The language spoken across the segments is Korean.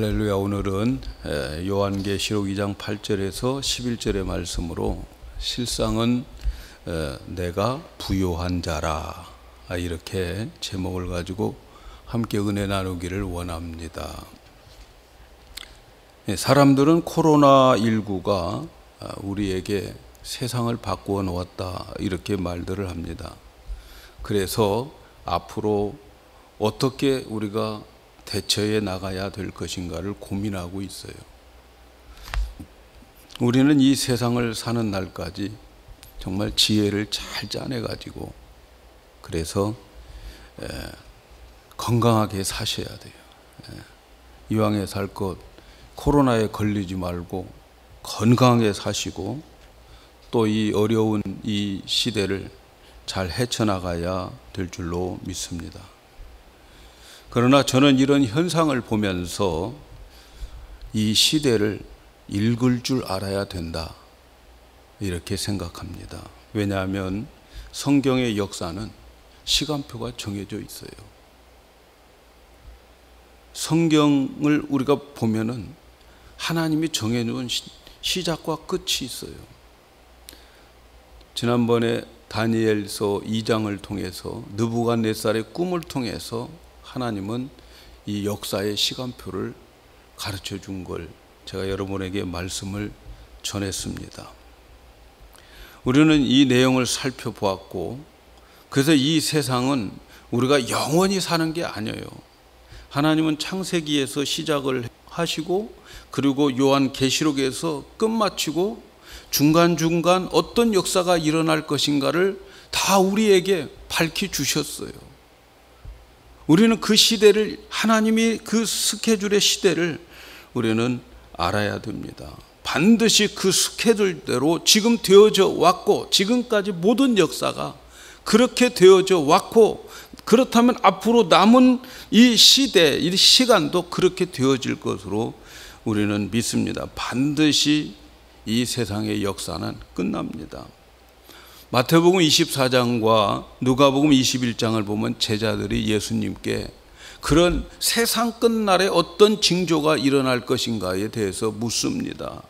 할렐루야. 오늘은 요한계시록 2장 8절에서 11절의 말씀으로 실상은 내가 부요한 자라, 이렇게 제목을 가지고 함께 은혜 나누기를 원합니다. 사람들은 코로나19가 우리에게 세상을 바꾸어 놓았다, 이렇게 말들을 합니다. 그래서 앞으로 어떻게 우리가 대처해 나가야 될 것인가를 고민하고 있어요. 우리는 이 세상을 사는 날까지 정말 지혜를 잘 짜내 가지고 그래서 건강하게 사셔야 돼요. 이왕에 살 것 코로나에 걸리지 말고 건강하게 사시고 또 이 어려운 이 시대를 잘 헤쳐나가야 될 줄로 믿습니다. 그러나 저는 이런 현상을 보면서 이 시대를 읽을 줄 알아야 된다, 이렇게 생각합니다. 왜냐하면 성경의 역사는 시간표가 정해져 있어요. 성경을 우리가 보면은 하나님이 정해놓은 시작과 끝이 있어요. 지난번에 다니엘서 2장을 통해서 느부갓네살의 꿈을 통해서 하나님은 이 역사의 시간표를 가르쳐 준 걸 제가 여러분에게 말씀을 전했습니다. 우리는 이 내용을 살펴보았고, 그래서 이 세상은 우리가 영원히 사는 게 아니에요. 하나님은 창세기에서 시작을 하시고, 그리고 요한계시록에서 끝마치고, 중간중간 어떤 역사가 일어날 것인가를 다 우리에게 밝히 주셨어요. 우리는 그 시대를, 하나님이 그 스케줄의 시대를 우리는 알아야 됩니다. 반드시 그 스케줄대로 지금 되어져 왔고, 지금까지 모든 역사가 그렇게 되어져 왔고, 그렇다면 앞으로 남은 이 시대, 이 시간도 그렇게 되어질 것으로 우리는 믿습니다. 반드시 이 세상의 역사는 끝납니다. 마태복음 24장과 누가복음 21장을 보면 제자들이 예수님께 그런 세상 끝날에 어떤 징조가 일어날 것인가에 대해서 묻습니다.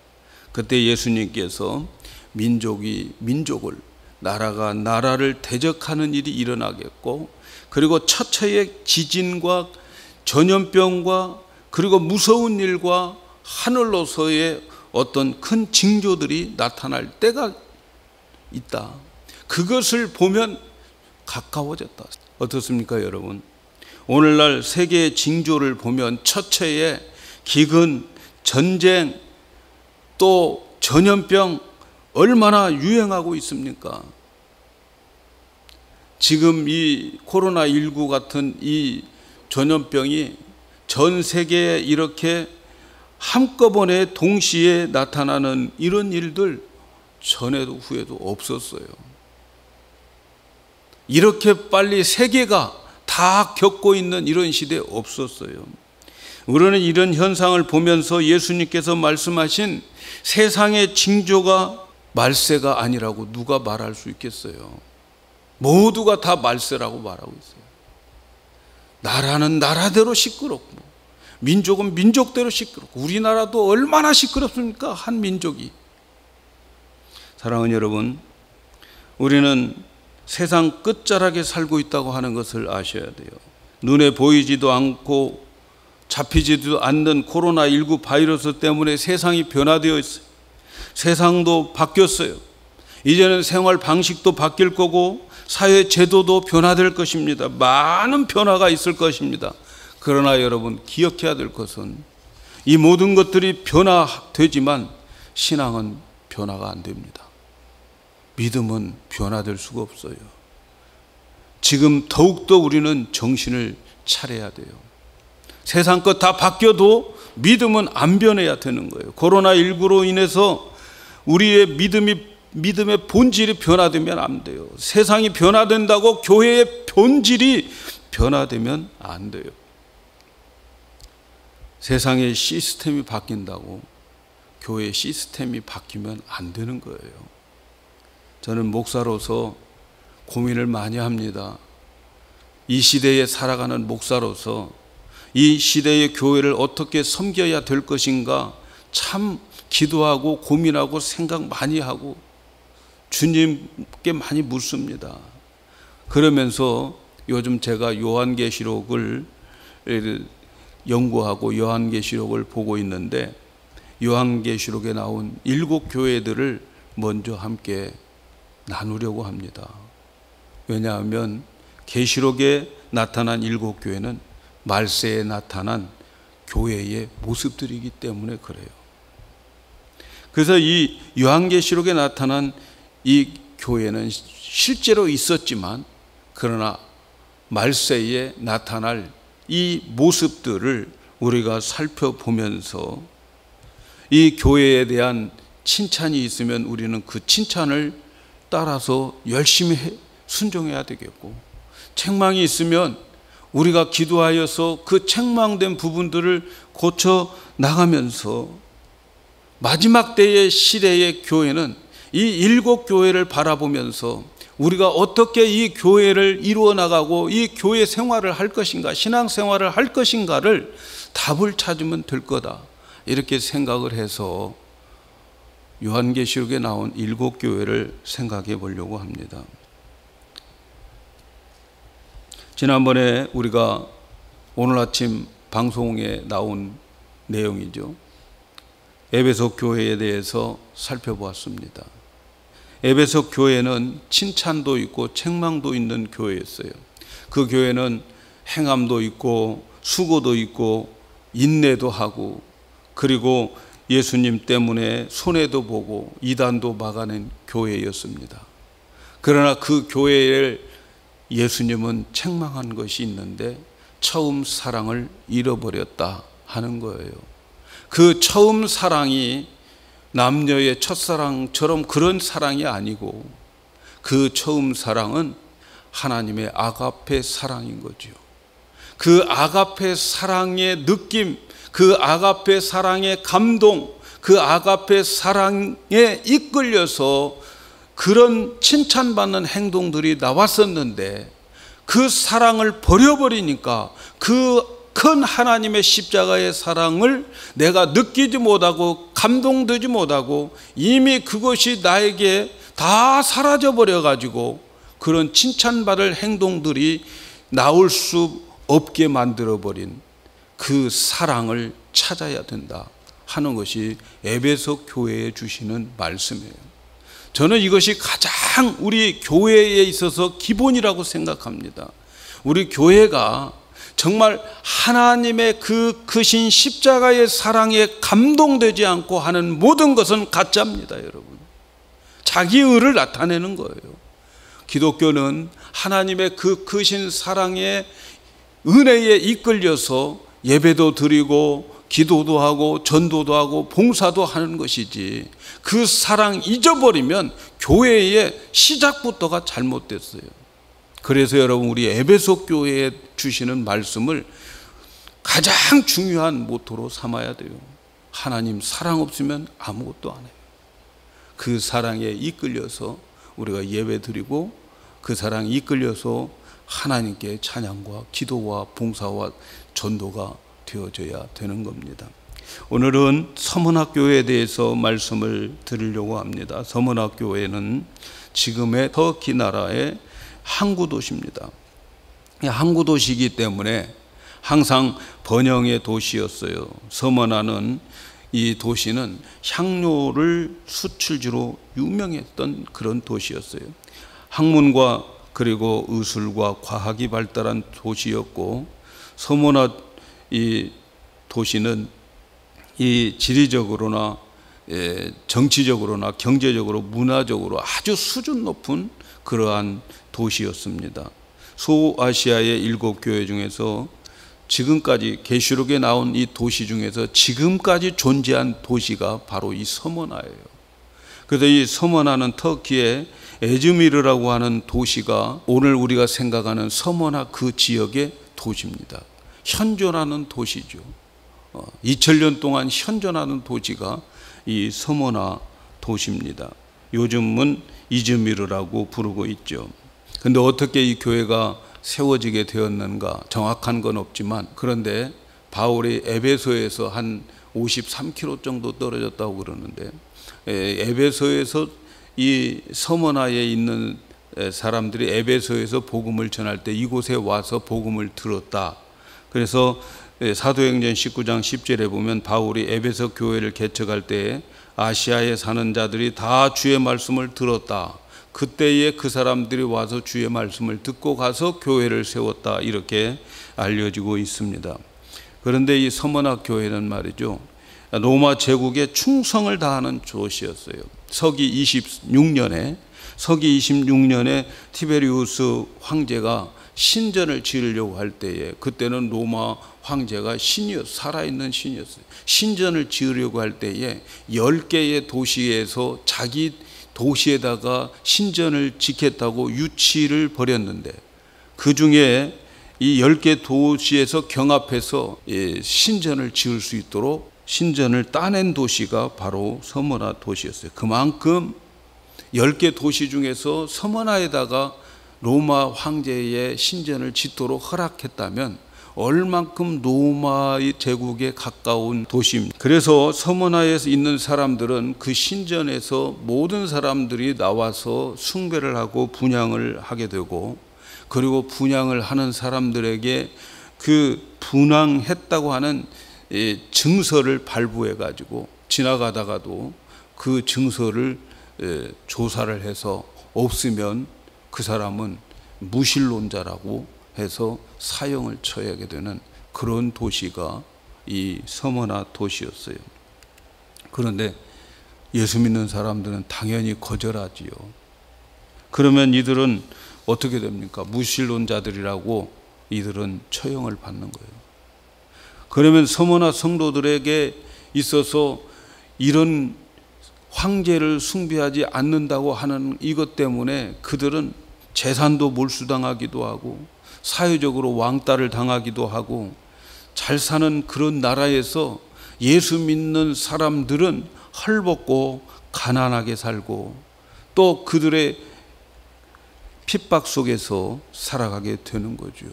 그때 예수님께서 민족이 민족을, 나라가 나라를 대적하는 일이 일어나겠고, 그리고 처처의 지진과 전염병과 그리고 무서운 일과 하늘로서의 어떤 큰 징조들이 나타날 때가 있다. 그것을 보면 가까워졌다. 어떻습니까, 여러분? 오늘날 세계의 징조를 보면 처처의 기근, 전쟁, 또 전염병 얼마나 유행하고 있습니까? 지금 이 코로나19 같은 이 전염병이 전 세계에 이렇게 한꺼번에 동시에 나타나는 이런 일들 전에도 후에도 없었어요. 이렇게 빨리 세계가 다 겪고 있는 이런 시대에 없었어요. 우리는 이런 현상을 보면서 예수님께서 말씀하신 세상의 징조가 말세가 아니라고 누가 말할 수 있겠어요? 모두가 다 말세라고 말하고 있어요. 나라는 나라대로 시끄럽고, 민족은 민족대로 시끄럽고, 우리나라도 얼마나 시끄럽습니까? 한 민족이. 사랑하는 여러분, 우리는 세상 끝자락에 살고 있다고 하는 것을 아셔야 돼요. 눈에 보이지도 않고 잡히지도 않는 코로나19 바이러스 때문에 세상이 변화되어 있어요. 세상도 바뀌었어요. 이제는 생활 방식도 바뀔 거고 사회 제도도 변화될 것입니다. 많은 변화가 있을 것입니다. 그러나 여러분, 기억해야 될 것은 이 모든 것들이 변화되지만 신앙은 변화가 안 됩니다. 믿음은 변화될 수가 없어요. 지금 더욱더 우리는 정신을 차려야 돼요. 세상 것 다 바뀌어도 믿음은 안 변해야 되는 거예요. 코로나19로 인해서 우리의 믿음의 본질이 변화되면 안 돼요. 세상이 변화된다고 교회의 본질이 변화되면 안 돼요. 세상의 시스템이 바뀐다고 교회의 시스템이 바뀌면 안 되는 거예요. 저는 목사로서 고민을 많이 합니다. 이 시대에 살아가는 목사로서 이 시대의 교회를 어떻게 섬겨야 될 것인가 참 기도하고 고민하고 생각 많이 하고 주님께 많이 묻습니다. 그러면서 요즘 제가 요한계시록을 연구하고 요한계시록을 보고 있는데, 요한계시록에 나온 7교회들을 먼저 함께 나누려고 합니다. 왜냐하면 계시록에 나타난 7교회는 말세에 나타난 교회의 모습들이기 때문에 그래요. 그래서 이 요한계시록에 나타난 이 교회는 실제로 있었지만, 그러나 말세에 나타날 이 모습들을 우리가 살펴보면서 이 교회에 대한 칭찬이 있으면 우리는 그 칭찬을 따라서 열심히 순종해야 되겠고, 책망이 있으면 우리가 기도하여서 그 책망된 부분들을 고쳐 나가면서 마지막 때의 시대의 교회는 이 7교회를 바라보면서 우리가 어떻게 이 교회를 이루어 나가고 이 교회 생활을 할 것인가, 신앙 생활을 할 것인가를 답을 찾으면 될 거다, 이렇게 생각을 해서 요한계시록에 나온 7교회를 생각해 보려고 합니다. 지난번에 우리가 오늘 아침 방송에 나온 내용이죠. 에베소 교회에 대해서 살펴보았습니다. 에베소 교회는 칭찬도 있고 책망도 있는 교회였어요. 그 교회는 행함도 있고 수고도 있고 인내도 하고, 그리고 예수님 때문에 손해도 보고 이단도 막아낸 교회였습니다. 그러나 그 교회를 예수님은 책망한 것이 있는데, 처음 사랑을 잃어버렸다 하는 거예요. 그 처음 사랑이 남녀의 첫사랑처럼 그런 사랑이 아니고, 그 처음 사랑은 하나님의 아가페 사랑인 거죠. 그 아가페 사랑의 느낌, 그 아가페 사랑의 감동, 그 아가페 사랑에 이끌려서 그런 칭찬받는 행동들이 나왔었는데, 그 사랑을 버려버리니까 그 큰 하나님의 십자가의 사랑을 내가 느끼지 못하고 감동되지 못하고 이미 그것이 나에게 다 사라져 버려 가지고 그런 칭찬받을 행동들이 나올 수 없게 만들어 버린 그 사랑을 찾아야 된다 하는 것이 에베소 교회에 주시는 말씀이에요. 저는 이것이 가장 우리 교회에 있어서 기본이라고 생각합니다. 우리 교회가 정말 하나님의 그 크신 십자가의 사랑에 감동되지 않고 하는 모든 것은 가짜입니다, 여러분. 자기 의를 나타내는 거예요. 기독교는 하나님의 그 크신 사랑의 은혜에 이끌려서 예배도 드리고 기도도 하고 전도도 하고 봉사도 하는 것이지, 그 사랑 잊어버리면 교회의 시작부터가 잘못됐어요. 그래서 여러분, 우리 에베소 교회에 주시는 말씀을 가장 중요한 모토로 삼아야 돼요. 하나님 사랑 없으면 아무것도 안 해요. 그 사랑에 이끌려서 우리가 예배 드리고, 그 사랑에 이끌려서 하나님께 찬양과 기도와 봉사와 전도가 되어져야 되는 겁니다. 오늘은 서문학교에 대해서 말씀을 드리려고 합니다. 서문학교회는 지금의 터키 나라의 항구도시입니다. 항구도시이기 때문에 항상 번영의 도시였어요. 서머나는, 이 도시는 향료를 수출지로 유명했던 그런 도시였어요. 학문과 그리고 의술과 과학이 발달한 도시였고, 서머나 이 도시는 이 지리적으로나 정치적으로나 경제적으로 문화적으로 아주 수준 높은 그러한 도시였습니다. 소아시아의 7교회 중에서 지금까지 계시록에 나온 이 도시 중에서 지금까지 존재한 도시가 바로 이 서머나예요. 그래서 이 서머나는 터키의 에즈미르라고 하는 도시가 오늘 우리가 생각하는 서머나 그 지역의 도시입니다. 현존하는 도시죠. 2000년 동안 현존하는 도시가 이 서머나 도시입니다. 요즘은 이즈미르라고 부르고 있죠. 근데 어떻게 이 교회가 세워지게 되었는가 정확한 건 없지만, 그런데 바울이 에베소에서 한 53km 정도 떨어졌다고 그러는데, 에베소에서 이 서머나에 있는 사람들이 에베소에서 복음을 전할 때 이곳에 와서 복음을 들었다. 그래서 사도행전 19장 10절에 보면 바울이 에베소 교회를 개척할 때에 아시아에 사는 자들이 다 주의 말씀을 들었다. 그때에 그 사람들이 와서 주의 말씀을 듣고 가서 교회를 세웠다. 이렇게 알려지고 있습니다. 그런데 이 서머나 교회는 말이죠, 로마 제국에 충성을 다하는 도시였어요. 서기 26년에 티베리우스 황제가 신전을 지으려고 할 때에, 그때는 로마 황제가 살아있는 신이었어요. 신전을 지으려고 할 때에 10개의 도시에서 자기 도시에다가 신전을 짓겠다고 유치를 벌였는데, 그 중에 이 10개 도시에서 경합해서 신전을 지을 수 있도록 신전을 따낸 도시가 바로 서머나 도시였어요. 그만큼 10개 도시 중에서 서머나에다가 로마 황제의 신전을 짓도록 허락했다면 얼만큼 로마의 제국에 가까운 도시입니다. 그래서 서머나에 있는 사람들은 그 신전에서 모든 사람들이 나와서 숭배를 하고 분향을 하게 되고, 그리고 분향을 하는 사람들에게 그 분향했다고 하는 증서를 발부해 가지고 지나가다가도 그 증서를 조사를 해서 없으면 그 사람은 무신론자라고 해서 사형을 처하게 되는 그런 도시가 이 서머나 도시였어요. 그런데 예수 믿는 사람들은 당연히 거절하지요. 그러면 이들은 어떻게 됩니까? 무신론자들이라고 이들은 처형을 받는 거예요. 그러면 서머나 성도들에게 있어서 이런 황제를 숭배하지 않는다고 하는 이것 때문에 그들은 재산도 몰수당하기도 하고 사회적으로 왕따를 당하기도 하고, 잘 사는 그런 나라에서 예수 믿는 사람들은 헐벗고 가난하게 살고 또 그들의 핍박 속에서 살아가게 되는 거죠.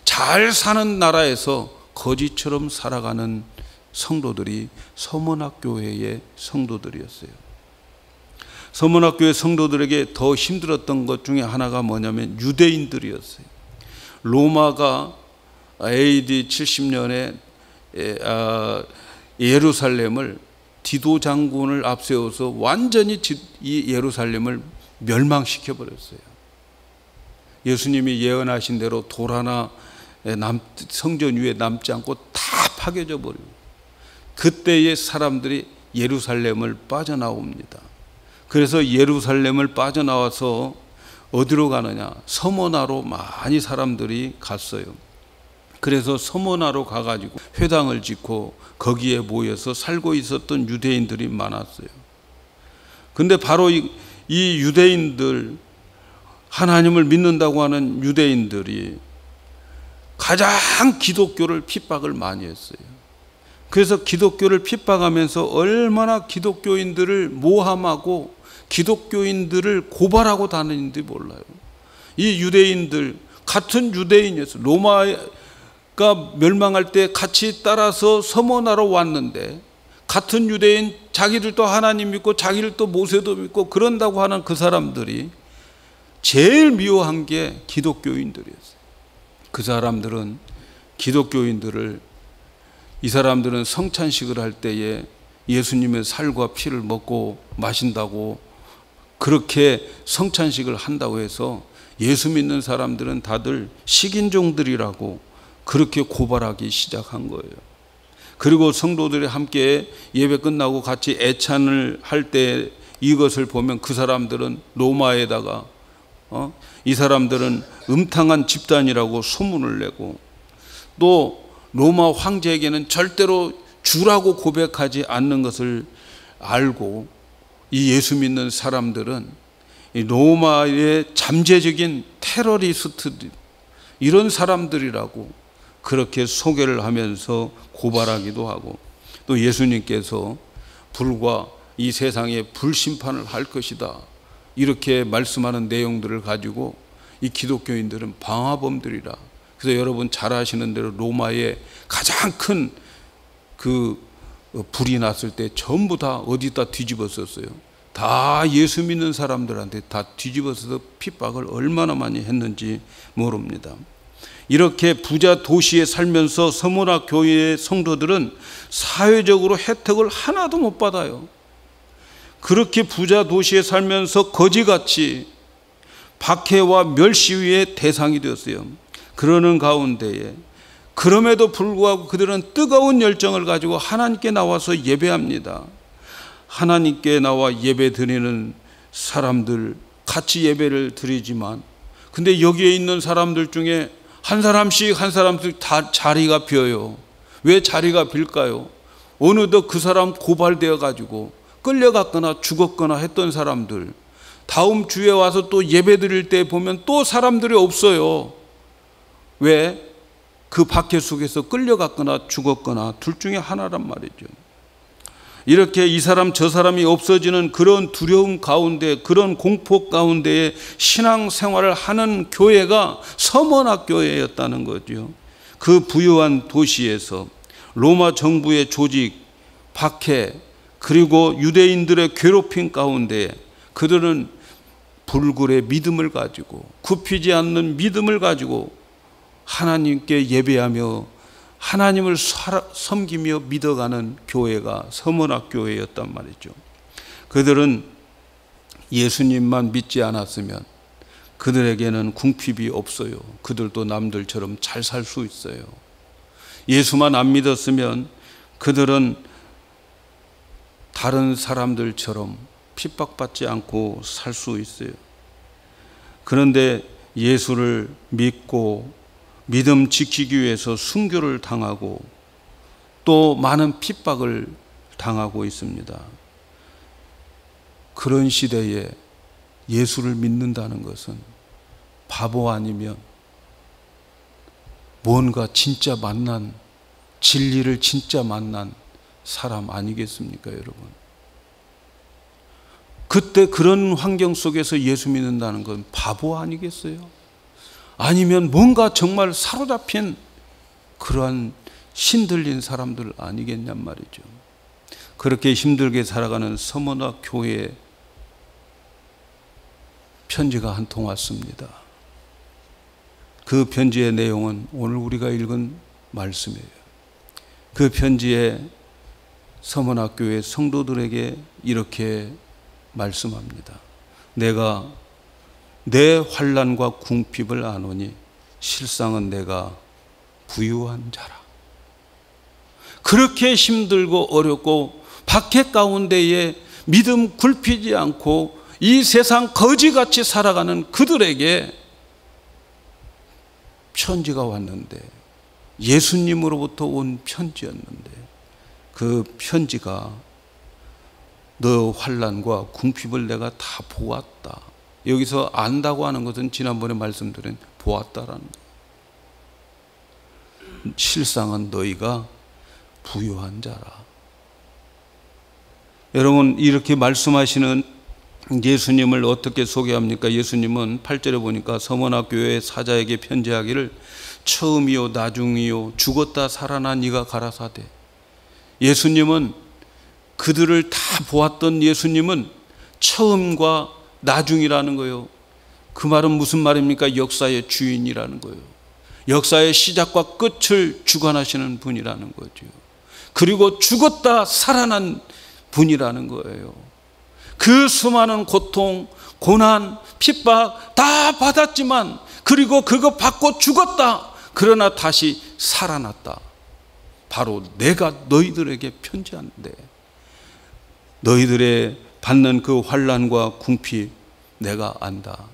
잘 사는 나라에서 거지처럼 살아가는 성도들이 서머나 교회의 성도들이었어요. 서머나 교회 성도들에게 더 힘들었던 것 중에 하나가 뭐냐면 유대인들이었어요. 로마가 AD 70년에 예루살렘을 디도 장군을 앞세워서 완전히 이 예루살렘을 멸망시켜 버렸어요. 예수님이 예언하신 대로 돌 하나 성전 위에 남지 않고 다 파괴져 버리고, 그때의 사람들이 예루살렘을 빠져나옵니다. 그래서 예루살렘을 빠져나와서 어디로 가느냐? 서머나로 많이 사람들이 갔어요. 그래서 서머나로 가가지고 회당을 짓고 거기에 모여서 살고 있었던 유대인들이 많았어요. 근데 바로 이 유대인들, 하나님을 믿는다고 하는 유대인들이 가장 기독교를 핍박을 많이 했어요. 그래서 기독교를 핍박하면서 얼마나 기독교인들을 모함하고 기독교인들을 고발하고 다니는지 몰라요. 이 유대인들, 같은 유대인이었어요. 로마가 멸망할 때 같이 따라서 서머나로 왔는데, 같은 유대인, 자기들도 하나님 믿고 자기들도 모세도 믿고 그런다고 하는 그 사람들이 제일 미워한 게 기독교인들이었어요. 그 사람들은 기독교인들을, 이 사람들은 성찬식을 할 때에 예수님의 살과 피를 먹고 마신다고, 그렇게 성찬식을 한다고 해서 예수 믿는 사람들은 다들 식인종들이라고 그렇게 고발하기 시작한 거예요. 그리고 성도들이 함께 예배 끝나고 같이 애찬을 할 때 이것을 보면 그 사람들은 로마에다가 이 사람들은 음탕한 집단이라고 소문을 내고, 또 로마 황제에게는 절대로 주라고 고백하지 않는 것을 알고, 이 예수 믿는 사람들은 이 로마의 잠재적인 테러리스트들, 이런 사람들이라고 그렇게 소개를 하면서 고발하기도 하고, 또 예수님께서 불과 이 세상에 불심판을 할 것이다 이렇게 말씀하는 내용들을 가지고 이 기독교인들은 방화범들이라. 그래서 여러분 잘 아시는 대로 로마에 가장 큰 그 불이 났을 때 전부 다 어디다 뒤집었었어요. 다 예수 믿는 사람들한테 다 뒤집어서 핍박을 얼마나 많이 했는지 모릅니다. 이렇게 부자 도시에 살면서 서문화 교회의 성도들은 사회적으로 혜택을 하나도 못 받아요. 그렇게 부자 도시에 살면서 거지같이 박해와 멸시의 대상이 되었어요. 그러는 가운데에 그럼에도 불구하고 그들은 뜨거운 열정을 가지고 하나님께 나와서 예배합니다. 하나님께 나와 예배 드리는 사람들 같이 예배를 드리지만, 근데 여기에 있는 사람들 중에 한 사람씩 다 자리가 비어요. 왜 자리가 빌까요? 어느덧 그 사람 고발되어 가지고 끌려갔거나 죽었거나 했던 사람들, 다음 주에 와서 또 예배 드릴 때 보면 또 사람들이 없어요. 왜? 그 박해 속에서 끌려갔거나 죽었거나 둘 중에 하나란 말이죠. 이렇게 이 사람 저 사람이 없어지는 그런 두려움 가운데, 그런 공포 가운데에 신앙생활을 하는 교회가 서머나 교회였다는 거죠. 그 부유한 도시에서 로마 정부의 조직, 박해, 그리고 유대인들의 괴롭힘 가운데 그들은 불굴의 믿음을 가지고, 굽히지 않는 믿음을 가지고 하나님께 예배하며 하나님을 섬기며 믿어가는 교회가 서머나 교회였단 말이죠. 그들은 예수님만 믿지 않았으면 그들에게는 궁핍이 없어요. 그들도 남들처럼 잘 살 수 있어요. 예수만 안 믿었으면 그들은 다른 사람들처럼 핍박받지 않고 살 수 있어요. 그런데 예수를 믿고 믿음 지키기 위해서 순교를 당하고 또 많은 핍박을 당하고 있습니다. 그런 시대에 예수를 믿는다는 것은 바보 아니면 뭔가 진짜 만난, 진리를 진짜 만난 사람 아니겠습니까, 여러분? 그때 그런 환경 속에서 예수 믿는다는 건 바보 아니겠어요? 아니면 뭔가 정말 사로잡힌 그러한 신들린 사람들 아니겠냔 말이죠. 그렇게 힘들게 살아가는 서머나 교회에 편지가 한 통 왔습니다. 그 편지의 내용은 오늘 우리가 읽은 말씀이에요. 그 편지에 서머나 교회 성도들에게 이렇게 말씀합니다. 내가 내 환난과 궁핍을 아노니 실상은 내가 부유한 자라. 그렇게 힘들고 어렵고 박해 가운데에 믿음 굴피지 않고 이 세상 거지같이 살아가는 그들에게 편지가 왔는데, 예수님으로부터 온 편지였는데, 그 편지가 너 환난과 궁핍을 내가 다 보았다. 여기서 안다고 하는 것은 지난번에 말씀드린 보았다라는 거예요. 실상은 너희가 부유한 자라. 여러분, 이렇게 말씀하시는 예수님을 어떻게 소개합니까? 예수님은 8절에 보니까 서머나 교회 사자에게 편지하기를 처음이요 나중이요 죽었다 살아난 이가 가라사대. 예수님은, 그들을 다 보았던 예수님은 처음과 나중이라는 거예요. 그 말은 무슨 말입니까? 역사의 주인이라는 거예요. 역사의 시작과 끝을 주관하시는 분이라는 거죠. 그리고 죽었다 살아난 분이라는 거예요. 그 수많은 고통, 고난, 핍박 다 받았지만, 그리고 그거 받고 죽었다. 그러나 다시 살아났다. 바로 내가 너희들에게 편지하는데, 너희들의 받는 그 환난과 궁핍 내가 안다.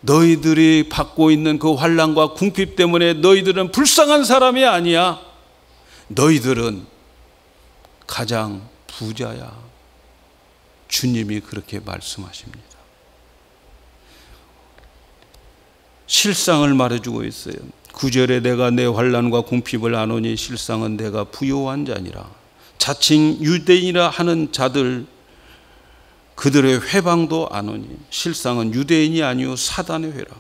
너희들이 받고 있는 그 환난과 궁핍 때문에 너희들은 불쌍한 사람이 아니야. 너희들은 가장 부자야. 주님이 그렇게 말씀하십니다. 실상을 말해주고 있어요. 9절에 내가 내 환난과 궁핍을 아노니 실상은 내가 부요한 자니라. 자칭 유대인이라 하는 자들, 그들의 회방도 안 오니 실상은 유대인이 아니요 사단의 회라.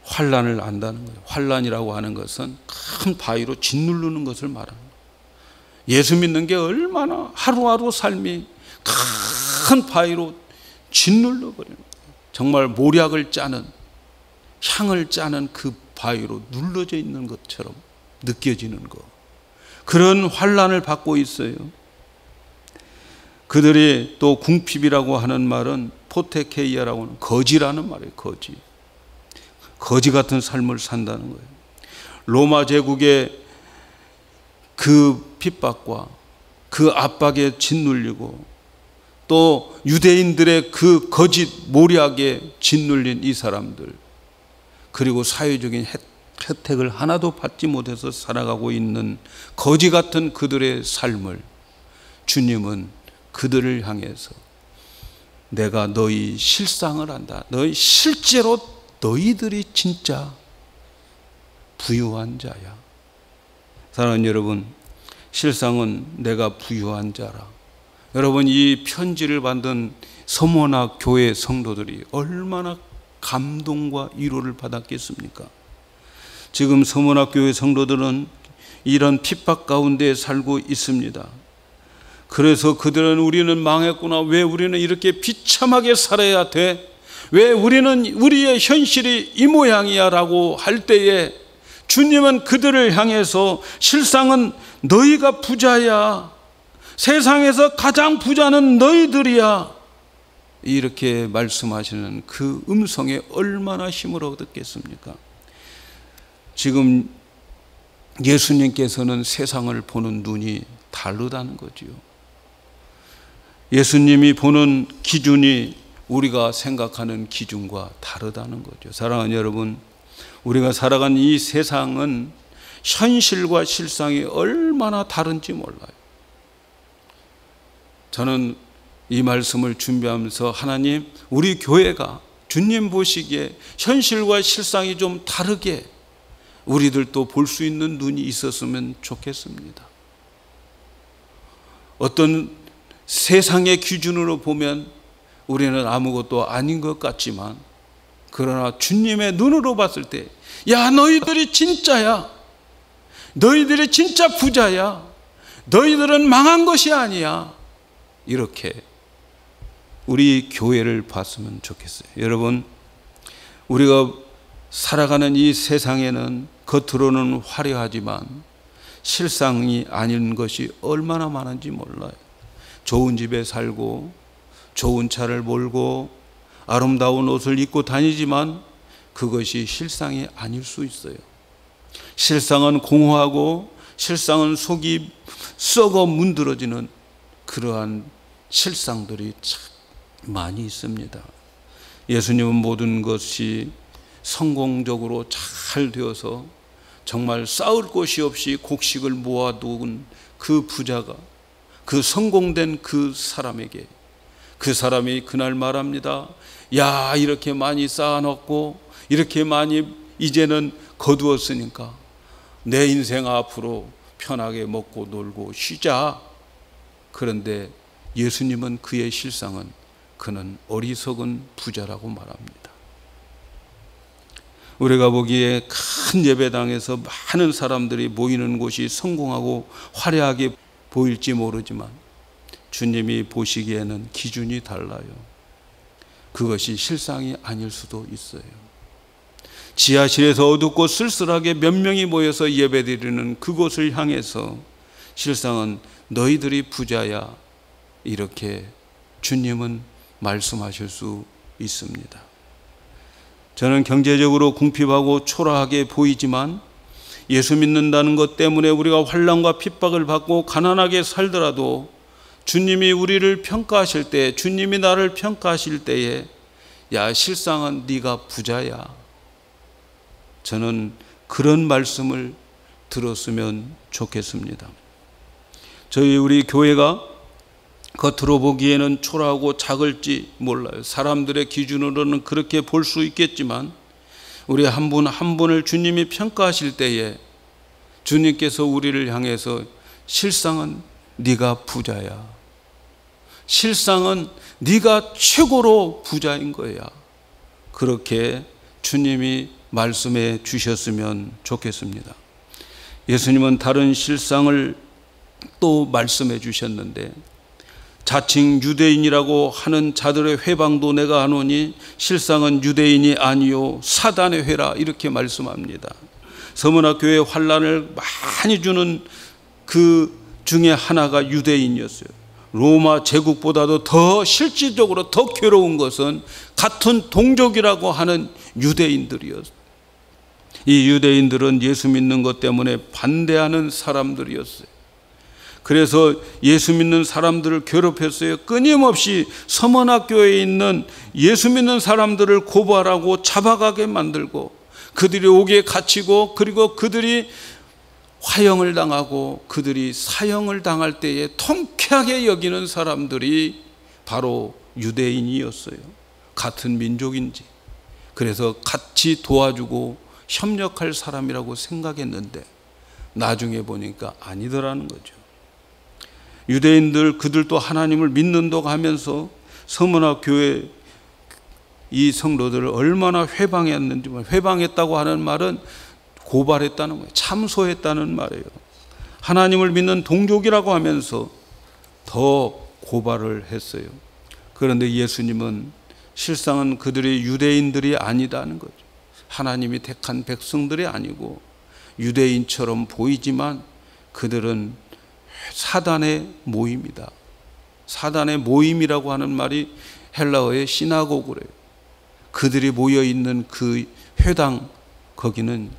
환난을 안다는 거예요. 환난이라고 하는 것은 큰 바위로 짓누르는 것을 말하는 거예요. 예수 믿는 게 얼마나 하루하루 삶이 큰 바위로 짓눌러 버리는 거예요. 정말 모략을 짜는, 향을 짜는 그 바위로 눌러져 있는 것처럼 느껴지는 것. 그런 환난을 받고 있어요. 그들이 또 궁핍이라고 하는 말은 포테케이아라고 하는 거지라는 말이에요. 거지 같은 삶을 산다는 거예요. 로마 제국의 그 핍박과 그 압박에 짓눌리고 또 유대인들의 그 거짓 모략에 짓눌린 이 사람들, 그리고 사회적인 혜택을 하나도 받지 못해서 살아가고 있는 거지 같은 그들의 삶을 주님은 그들을 향해서 내가 너희 실상을 안다. 너희 실제로 너희들이 진짜 부유한 자야. 사랑하는 여러분, 실상은 내가 부유한 자라. 여러분, 이 편지를 받은 서머나 교회 성도들이 얼마나 감동과 위로를 받았겠습니까? 지금 서머나 교회 성도들은 이런 핍박 가운데 살고 있습니다. 그래서 그들은 우리는 망했구나. 왜 우리는 이렇게 비참하게 살아야 돼? 왜 우리의 현실이 이 모양이야? 라고 할 때에 주님은 그들을 향해서 실상은 너희가 부자야. 세상에서 가장 부자는 너희들이야. 이렇게 말씀하시는 그 음성에 얼마나 힘을 얻었겠습니까? 지금 예수님께서는 세상을 보는 눈이 다르다는 거지요. 예수님이 보는 기준이 우리가 생각하는 기준과 다르다는 거죠. 사랑하는 여러분, 우리가 살아가는 이 세상은 현실과 실상이 얼마나 다른지 몰라요. 저는 이 말씀을 준비하면서 하나님, 우리 교회가 주님 보시기에 현실과 실상이 좀 다르게 우리들도 볼 수 있는 눈이 있었으면 좋겠습니다. 어떤 세상의 기준으로 보면 우리는 아무것도 아닌 것 같지만, 그러나 주님의 눈으로 봤을 때, 야, 너희들이 진짜야. 너희들이 진짜 부자야. 너희들은 망한 것이 아니야. 이렇게 우리 교회를 봤으면 좋겠어요. 여러분, 우리가 살아가는 이 세상에는 겉으로는 화려하지만 실상이 아닌 것이 얼마나 많은지 몰라요. 좋은 집에 살고 좋은 차를 몰고 아름다운 옷을 입고 다니지만 그것이 실상이 아닐 수 있어요. 실상은 공허하고 실상은 속이 썩어 문드러지는 그러한 실상들이 참 많이 있습니다. 예수님은 모든 것이 성공적으로 잘 되어서 정말 싸울 곳이 없이 곡식을 모아둔 그 부자가, 그 성공된 그 사람에게, 그 사람이 그날 말합니다. 야, 이렇게 많이 쌓아놓고 이렇게 많이 이제는 거두었으니까 내 인생 앞으로 편하게 먹고 놀고 쉬자. 그런데 예수님은 그의 실상은 그는 어리석은 부자라고 말합니다. 우리가 보기에 큰 예배당에서 많은 사람들이 모이는 곳이 성공하고 화려하게 보일지 모르지만 주님이 보시기에는 기준이 달라요. 그것이 실상이 아닐 수도 있어요. 지하실에서 어둡고 쓸쓸하게 몇 명이 모여서 예배드리는 그곳을 향해서 실상은 너희들이 부자야, 이렇게 주님은 말씀하실 수 있습니다. 저는 경제적으로 궁핍하고 초라하게 보이지만 예수 믿는다는 것 때문에 우리가 환난과 핍박을 받고 가난하게 살더라도 주님이 우리를 평가하실 때, 주님이 나를 평가하실 때에 야, 실상은 네가 부자야, 저는 그런 말씀을 들었으면 좋겠습니다. 우리 교회가 겉으로 보기에는 초라하고 작을지 몰라요. 사람들의 기준으로는 그렇게 볼 수 있겠지만 우리 한 분 한 분을 주님이 평가하실 때에 주님께서 우리를 향해서 실상은 네가 부자야, 실상은 네가 최고로 부자인 거야. 그렇게 주님이 말씀해 주셨으면 좋겠습니다. 예수님은 다른 실상을 또 말씀해 주셨는데, 자칭 유대인이라고 하는 자들의 회방도 내가 하노니 실상은 유대인이 아니요 사단의 회라, 이렇게 말씀합니다. 서문학교에 환란을 많이 주는 그 중에 하나가 유대인이었어요. 로마 제국보다도 더 실질적으로 더 괴로운 것은 같은 동족이라고 하는 유대인들이었어요. 이 유대인들은 예수 믿는 것 때문에 반대하는 사람들이었어요. 그래서 예수 믿는 사람들을 괴롭혔어요. 끊임없이 서문학교에 있는 예수 믿는 사람들을 고발하고 잡아가게 만들고, 그들이 옥에 갇히고, 그리고 그들이 화형을 당하고 그들이 사형을 당할 때에 통쾌하게 여기는 사람들이 바로 유대인이었어요. 같은 민족인지. 그래서 같이 도와주고 협력할 사람이라고 생각했는데 나중에 보니까 아니더라는 거죠. 유대인들, 그들도 하나님을 믿는다고 하면서 서문학교회 이 성도들을 얼마나 회방했는지, 회방했다고 하는 말은 고발했다는 거예요. 참소했다는 말이에요. 하나님을 믿는 동족이라고 하면서 더 고발을 했어요. 그런데 예수님은 실상은 그들이 유대인들이 아니다는 거죠. 하나님이 택한 백성들이 아니고 유대인처럼 보이지만 그들은 사단의 모임이다. 사단의 모임이라고 하는 말이 헬라어의 시나고그래요. 그들이 모여있는 그 회당, 거기는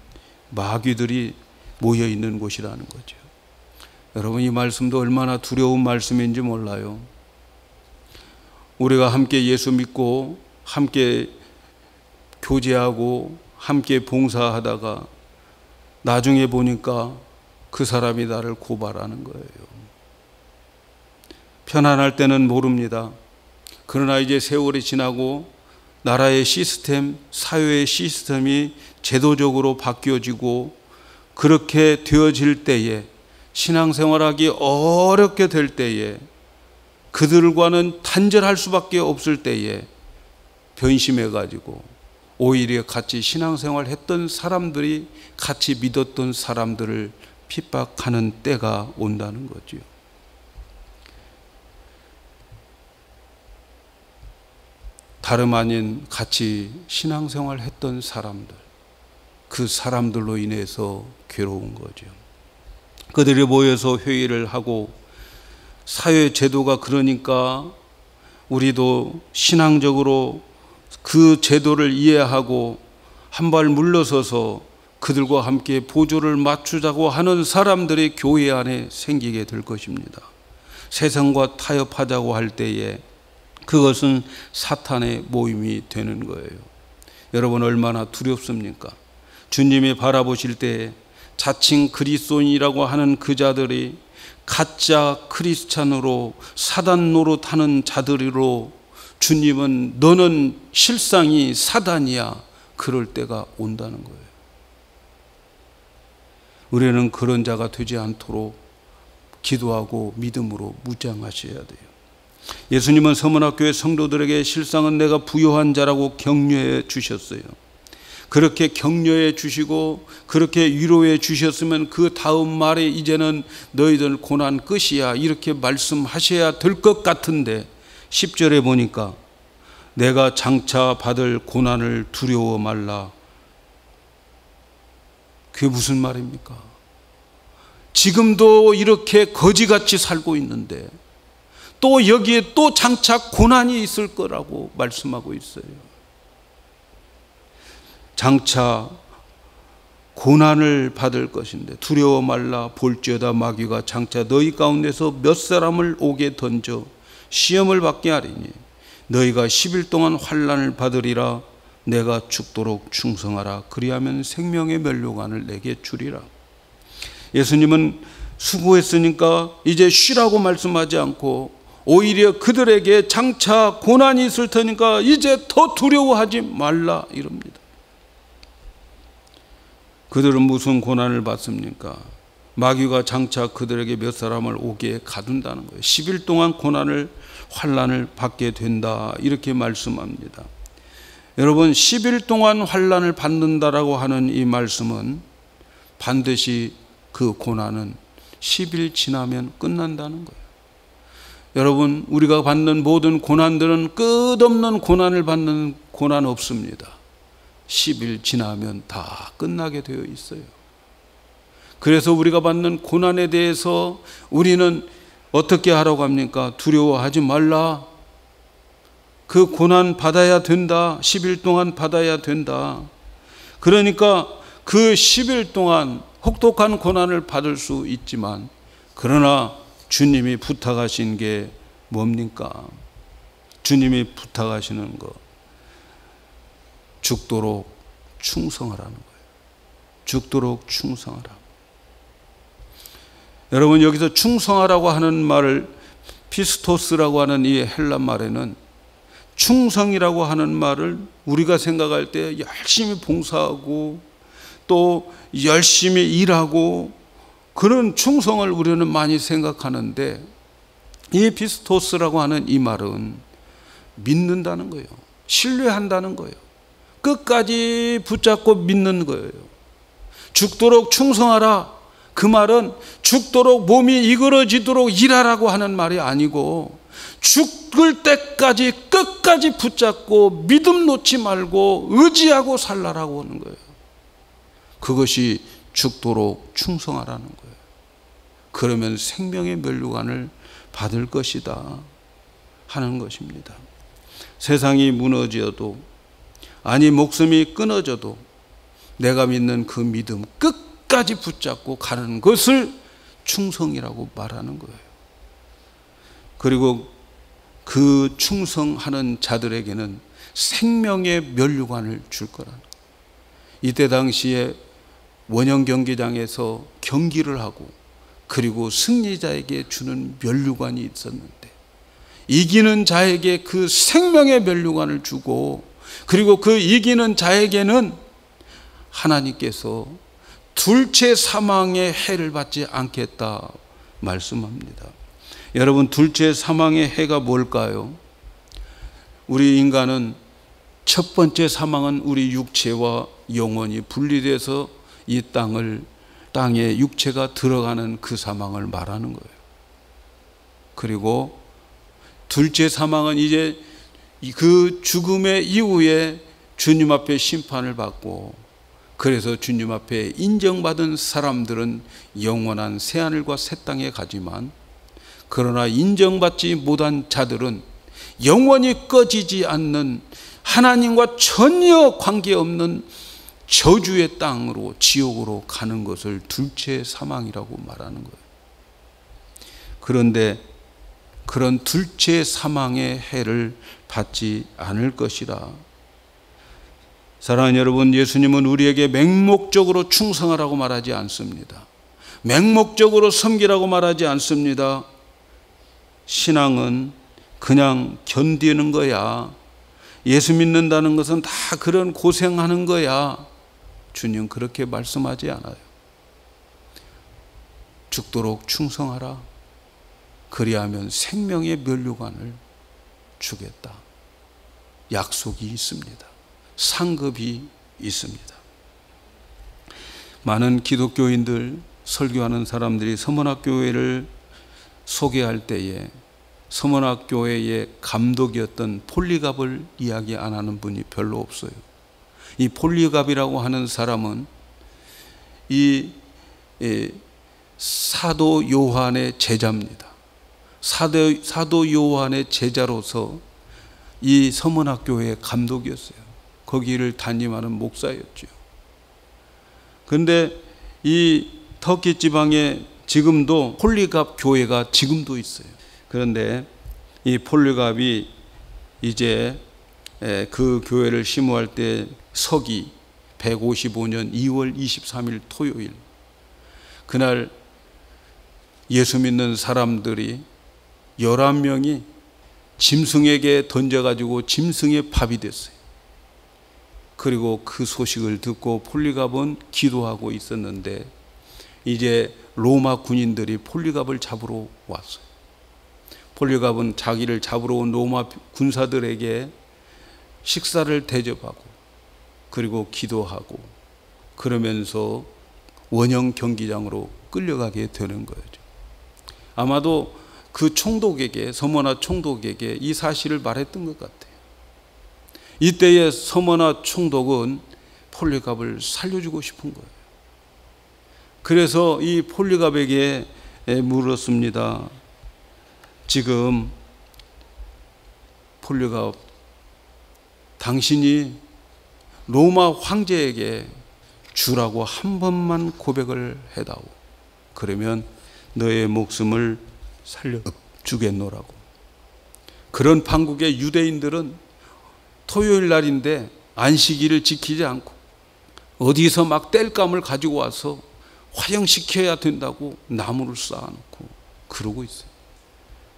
마귀들이 모여있는 곳이라는 거죠. 여러분, 이 말씀도 얼마나 두려운 말씀인지 몰라요. 우리가 함께 예수 믿고 함께 교제하고 함께 봉사하다가 나중에 보니까 그 사람이 나를 고발하는 거예요. 편안할 때는 모릅니다. 그러나 이제 세월이 지나고 나라의 시스템, 사회의 시스템이 제도적으로 바뀌어지고 그렇게 되어질 때에, 신앙생활하기 어렵게 될 때에, 그들과는 단절할 수밖에 없을 때에 변심해가지고 오히려 같이 신앙생활 했던 사람들이 같이 믿었던 사람들을 핍박하는 때가 온다는 거죠. 다름 아닌 같이 신앙생활 했던 사람들, 그 사람들로 인해서 괴로운 거죠. 그들이 모여서 회의를 하고, 사회 제도가 그러니까 우리도 신앙적으로 그 제도를 이해하고 한 발 물러서서 그들과 함께 보조를 맞추자고 하는 사람들이 교회 안에 생기게 될 것입니다. 세상과 타협하자고 할 때에 그것은 사탄의 모임이 되는 거예요. 여러분, 얼마나 두렵습니까? 주님이 바라보실 때 자칭 그리스도인이라고 하는 그 자들이 가짜 크리스찬으로 사단 노릇하는 자들로, 주님은 너는 실상이 사단이야, 그럴 때가 온다는 거예요. 우리는 그런 자가 되지 않도록 기도하고 믿음으로 무장하셔야 돼요. 예수님은 서문학교의 성도들에게 실상은 내가 부요한 자라고 격려해 주셨어요. 그렇게 격려해 주시고 그렇게 위로해 주셨으면 그 다음 말에 이제는 너희들 고난 끝이야, 이렇게 말씀하셔야 될 것 같은데 10절에 보니까 내가 장차 받을 고난을 두려워 말라. 그게 무슨 말입니까? 지금도 이렇게 거지같이 살고 있는데 또 여기에 또 장차 고난이 있을 거라고 말씀하고 있어요. 장차 고난을 받을 것인데 두려워 말라. 볼지어다 마귀가 장차 너희 가운데서 몇 사람을 옥에 던져 시험을 받게 하리니 너희가 10일 동안 환난을 받으리라. 내가 죽도록 충성하라. 그리하면 생명의 면류관을 내게 주리라. 예수님은 수고했으니까 이제 쉬라고 말씀하지 않고 오히려 그들에게 장차 고난이 있을 테니까 이제 더 두려워하지 말라 이럽니다. 그들은 무슨 고난을 받습니까? 마귀가 장차 그들에게 몇 사람을 옥에 가둔다는 거예요. 10일 동안 고난을 환난을 받게 된다, 이렇게 말씀합니다. 여러분, 10일 동안 환난을 받는다라고 하는 이 말씀은 반드시 그 고난은 10일 지나면 끝난다는 거예요. 여러분, 우리가 받는 모든 고난들은 끝없는 고난을 받는 고난 없습니다. 10일 지나면 다 끝나게 되어 있어요. 그래서 우리가 받는 고난에 대해서 우리는 어떻게 하라고 합니까? 두려워하지 말라. 그 고난 받아야 된다. 10일 동안 받아야 된다. 그러니까 그 10일 동안 혹독한 고난을 받을 수 있지만, 그러나 주님이 부탁하신 게 뭡니까? 주님이 부탁하시는 거, 죽도록 충성하라는 거예요. 죽도록 충성하라. 여러분, 여기서 충성하라고 하는 말을 피스토스라고 하는 이 헬라 말에는 충성이라고 하는 말을 우리가 생각할 때 열심히 봉사하고 또 열심히 일하고 그런 충성을 우리는 많이 생각하는데, 이 피스토스라고 하는 이 말은 믿는다는 거예요. 신뢰한다는 거예요. 끝까지 붙잡고 믿는 거예요. 죽도록 충성하라. 그 말은 죽도록 몸이 이그러지도록 일하라고 하는 말이 아니고, 죽을 때까지 끝까지 붙잡고 믿음 놓지 말고 의지하고 살라라고 하는 거예요. 그것이 죽도록 충성하라는 거예요. 그러면 생명의 면류관을 받을 것이다 하는 것입니다. 세상이 무너져도, 아니 목숨이 끊어져도 내가 믿는 그 믿음 끝까지 붙잡고 가는 것을 충성이라고 말하는 거예요. 그리고 그 충성하는 자들에게는 생명의 면류관을 줄 거라는 거예요. 이때 당시에 원형 경기장에서 경기를 하고 그리고 승리자에게 주는 면류관이 있었는데, 이기는 자에게 그 생명의 면류관을 주고, 그리고 그 이기는 자에게는 하나님께서 둘째 사망의 해를 받지 않겠다 말씀합니다. 여러분, 둘째 사망의 해가 뭘까요? 우리 인간은 첫 번째 사망은 우리 육체와 영혼이 분리돼서 이 땅에 육체가 들어가는 그 사망을 말하는 거예요. 그리고 둘째 사망은 이제 그 죽음의 이후에 주님 앞에 심판을 받고, 그래서 주님 앞에 인정받은 사람들은 영원한 새하늘과 새 땅에 가지만, 그러나 인정받지 못한 자들은 영원히 꺼지지 않는 하나님과 전혀 관계없는 저주의 땅으로, 지옥으로 가는 것을 둘째 사망이라고 말하는 거예요. 그런데 그런 둘째 사망의 해를 받지 않을 것이라. 사랑하는 여러분, 예수님은 우리에게 맹목적으로 충성하라고 말하지 않습니다. 맹목적으로 섬기라고 말하지 않습니다. 신앙은 그냥 견디는 거야. 예수 믿는다는 것은 다 그런 고생하는 거야. 주님 그렇게 말씀하지 않아요. 죽도록 충성하라. 그리하면 생명의 면류관을 주겠다. 약속이 있습니다. 상급이 있습니다. 많은 기독교인들, 설교하는 사람들이 서문학교회를 소개할 때에 서문학교회의 감독이었던 폴리갑을 이야기 안 하는 분이 별로 없어요. 이 폴리갑이라고 하는 사람은 이 사도 요한의 제자입니다. 사도 요한의 제자로서 이 서문학교회의 감독이었어요. 거기를 담임하는 목사였죠. 그런데 이 터키 지방에 지금도 폴리갑 교회가 지금도 있어요. 그런데 이 폴리갑이 이제 그 교회를 심호할 때 서기 155년 2월 23일 토요일, 그날 예수 믿는 사람들이 11명이 짐승에게 던져가지고 짐승의 밥이 됐어요. 그리고 그 소식을 듣고 폴리갑은 기도하고 있었는데, 이제 로마 군인들이 폴리갑을 잡으러 왔어요. 폴리갑은 자기를 잡으러 온 로마 군사들에게 식사를 대접하고 그리고 기도하고 그러면서 원형 경기장으로 끌려가게 되는 거죠. 아마도 그 총독에게, 서머나 총독에게 이 사실을 말했던 것 같아요. 이때의 서머나 총독은 폴리갑을 살려주고 싶은 거예요. 그래서 이 폴리갑에게 물었습니다. 지금 폴리갑, 당신이 로마 황제에게 주라고 한 번만 고백을 해다오. 그러면 너의 목숨을 살려주겠노라고. 그런 판국의 유대인들은 토요일 날인데 안식일을 지키지 않고 어디서 막 땔감을 가지고 와서 화형시켜야 된다고 나무를 쌓아놓고 그러고 있어요.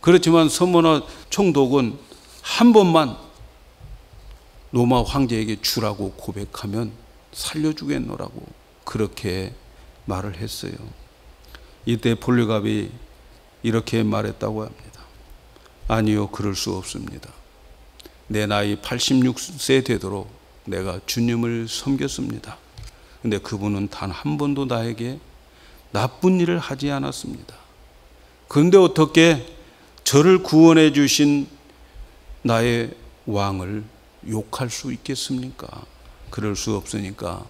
그렇지만 서머나 총독은 한 번만 로마 황제에게 주라고 고백하면 살려주겠노라고 그렇게 말을 했어요. 이때 폴리갑이 이렇게 말했다고 합니다. 아니요, 그럴 수 없습니다. 내 나이 86세 되도록 내가 주님을 섬겼습니다. 근데 그분은 단 한 번도 나에게 나쁜 일을 하지 않았습니다. 그런데 어떻게 저를 구원해 주신 나의 왕을 욕할 수 있겠습니까? 그럴 수 없으니까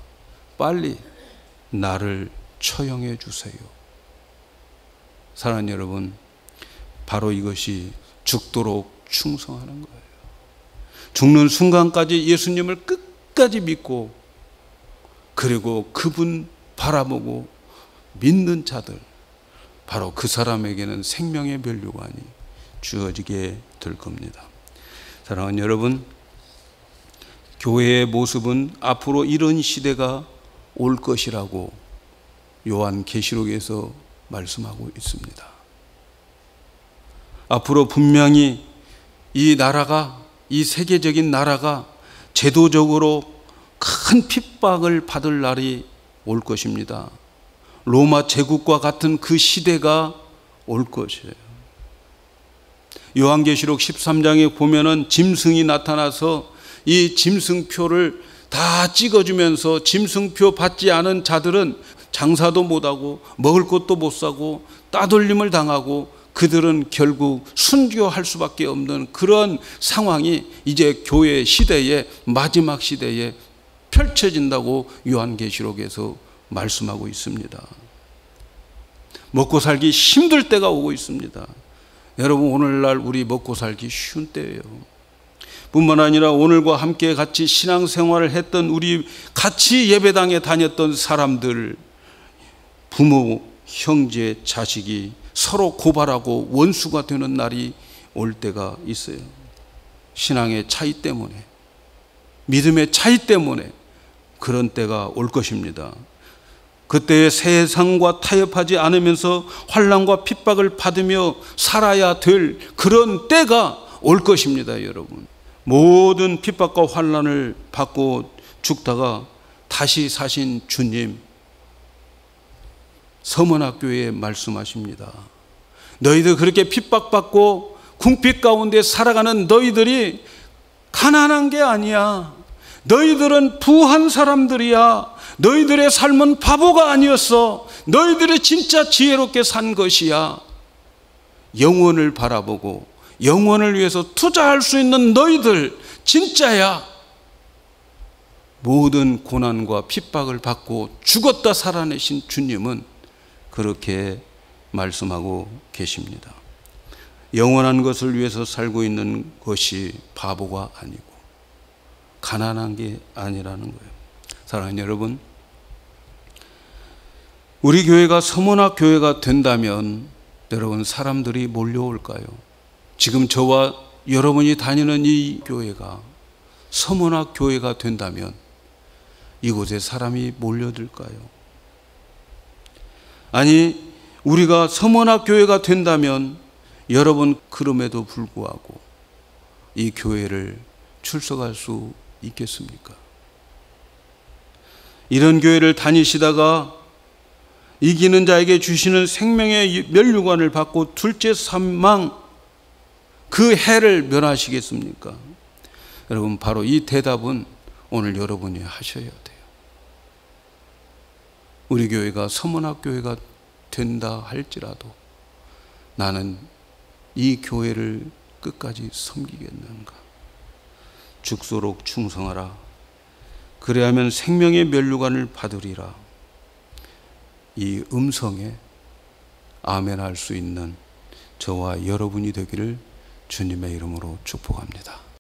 빨리 나를 처형해 주세요. 사랑하는 여러분, 바로 이것이 죽도록 충성하는 거예요. 죽는 순간까지 예수님을 끝까지 믿고 그리고 그분 바라보고 믿는 자들, 바로 그 사람에게는 생명의 면류관이 주어지게 될 겁니다. 사랑하는 여러분, 교회의 모습은 앞으로 이런 시대가 올 것이라고 요한계시록에서 말씀하고 있습니다. 앞으로 분명히 이 나라가, 이 세계적인 나라가 제도적으로 큰 핍박을 받을 날이 올 것입니다. 로마 제국과 같은 그 시대가 올 것이에요. 요한계시록 13장에 보면은 짐승이 나타나서 이 짐승표를 다 찍어주면서 짐승표 받지 않은 자들은 장사도 못하고 먹을 것도 못 사고 따돌림을 당하고 그들은 결국 순교할 수밖에 없는 그런 상황이 이제 교회 시대의 마지막 시대에 펼쳐진다고 요한계시록에서 말씀하고 있습니다. 먹고 살기 힘들 때가 오고 있습니다. 여러분, 오늘날 우리 먹고 살기 쉬운 때예요. 뿐만 아니라 오늘과 함께 같이 신앙생활을 했던 우리 같이 예배당에 다녔던 사람들, 부모, 형제, 자식이 서로 고발하고 원수가 되는 날이 올 때가 있어요. 신앙의 차이 때문에, 믿음의 차이 때문에 그런 때가 올 것입니다. 그때 세상과 타협하지 않으면서 환난과 핍박을 받으며 살아야 될 그런 때가 올 것입니다, 여러분. 모든 핍박과 환난을 받고 죽다가 다시 사신 주님, 서문학교에 말씀하십니다. 너희들 그렇게 핍박받고 궁핍 가운데 살아가는 너희들이 가난한 게 아니야. 너희들은 부한 사람들이야. 너희들의 삶은 바보가 아니었어. 너희들이 진짜 지혜롭게 산 것이야. 영원을 바라보고 영원을 위해서 투자할 수 있는 너희들 진짜야. 모든 고난과 핍박을 받고 죽었다 살아내신 주님은 그렇게 말씀하고 계십니다. 영원한 것을 위해서 살고 있는 것이 바보가 아니고 가난한 게 아니라는 거예요. 사랑하는 여러분, 우리 교회가 서문학 교회가 된다면 여러분, 사람들이 몰려올까요? 지금 저와 여러분이 다니는 이 교회가 서문학 교회가 된다면 이곳에 사람이 몰려들까요? 아니, 우리가 서문학 교회가 된다면 여러분, 그럼에도 불구하고 이 교회를 출석할 수 있겠습니까? 이런 교회를 다니시다가 이기는 자에게 주시는 생명의 면류관을 받고 둘째 사망, 그 해를 면하시겠습니까? 여러분, 바로 이 대답은 오늘 여러분이 하셔야 돼요. 우리 교회가 서문학교회가 된다 할지라도 나는 이 교회를 끝까지 섬기겠는가? 죽도록 충성하라. 그래야면 생명의 면류관을 받으리라. 이 음성에 아멘할 수 있는 저와 여러분이 되기를 주님의 이름으로 축복합니다.